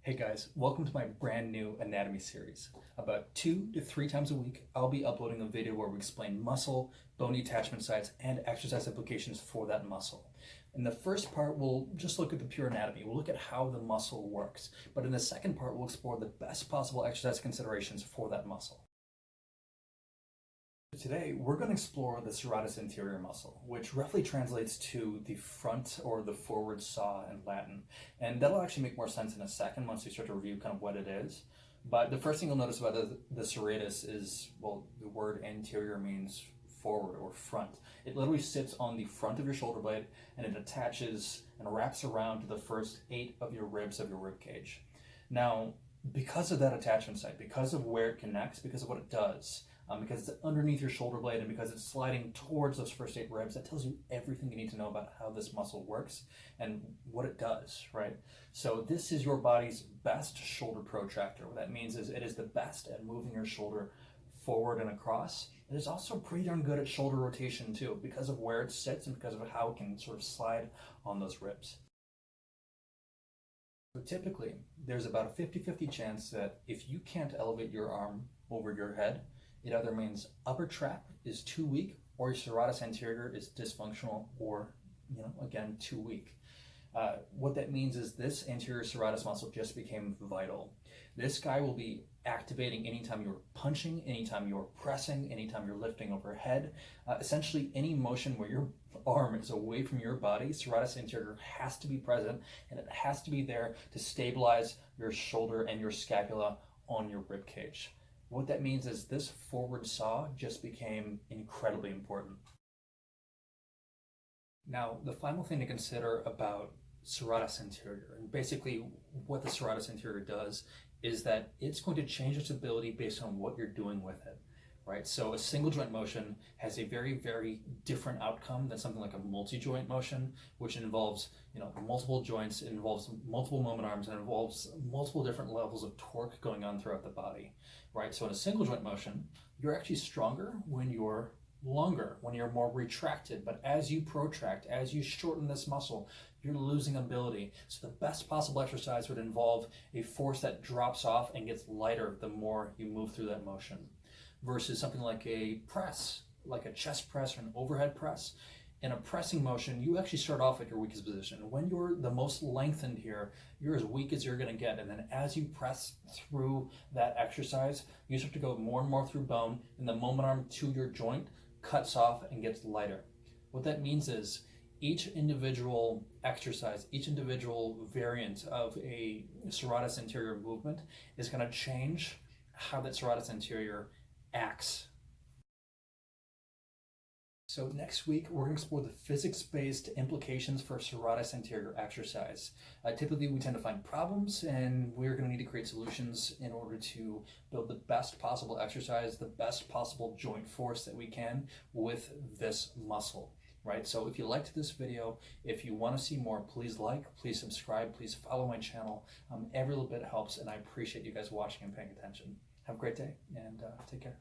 Hey guys, welcome to my brand new anatomy series. About 2 to 3 times a week, I'll be uploading a video where we explain muscle, bony attachment sites, and exercise implications for that muscle. In the first part, we'll just look at the pure anatomy. We'll look at how the muscle works. But in the second part, we'll explore the best possible exercise considerations for that muscle. Today, we're going to explore the serratus anterior muscle, which roughly translates to the front or the forward saw in Latin. And that'll actually make more sense in a second once we start to review kind of what it is. But the first thing you'll notice about the serratus is, well, the word anterior means forward or front. It literally sits on the front of your shoulder blade and it attaches and wraps around to the first 8 of your ribs of your rib cage. Now, because of that attachment site, because of where it connects, because of what it does, because it's underneath your shoulder blade and because it's sliding towards those first 8 ribs, that tells you everything you need to know about how this muscle works and what it does, right? So this is your body's best shoulder protractor. What that means is it is the best at moving your shoulder forward and across. It is also pretty darn good at shoulder rotation too, because of where it sits and because of how it can sort of slide on those ribs. So typically, there's about a 50-50 chance that if you can't elevate your arm over your head, it either means upper trap is too weak or your serratus anterior is dysfunctional or, again, too weak. What that means is this anterior serratus muscle just became vital. This guy will be activating anytime you're punching, anytime you're pressing, anytime you're lifting overhead. Essentially, any motion where your arm is away from your body, serratus anterior has to be present, and it has to be there to stabilize your shoulder and your scapula on your rib cage. What that means is this forward saw just became incredibly important. Now, the final thing to consider about serratus anterior, and basically what the serratus anterior does, is that it's going to change its ability based on what you're doing with it, right? So a single joint motion has a very, very different outcome than something like a multi-joint motion, which involves, multiple joints, it involves multiple moment arms, and it involves multiple different levels of torque going on throughout the body, right? So in a single joint motion, you're actually stronger when you're longer, when you're more retracted. But as you protract, as you shorten this muscle, you're losing ability. So the best possible exercise would involve a force that drops off and gets lighter the more you move through that motion, versus something like a press, like a chest press or an overhead press. In a pressing motion, you actually start off at your weakest position. When you're the most lengthened here, you're as weak as you're going to get. And then as you press through that exercise, you start to go more and more through bone, and the moment arm to your joint cuts off and gets lighter. What that means is each individual exercise, each individual variant of a serratus anterior movement is going to change how that serratus anterior acts. So next week, we're going to explore the physics-based implications for serratus anterior exercise. Typically, we tend to find problems, and we're going to need to create solutions in order to build the best possible exercise, the best possible joint force that we can with this muscle, right? So if you liked this video, if you want to see more, please like, please subscribe, please follow my channel. Every little bit helps, and I appreciate you guys watching and paying attention. Have a great day, and take care.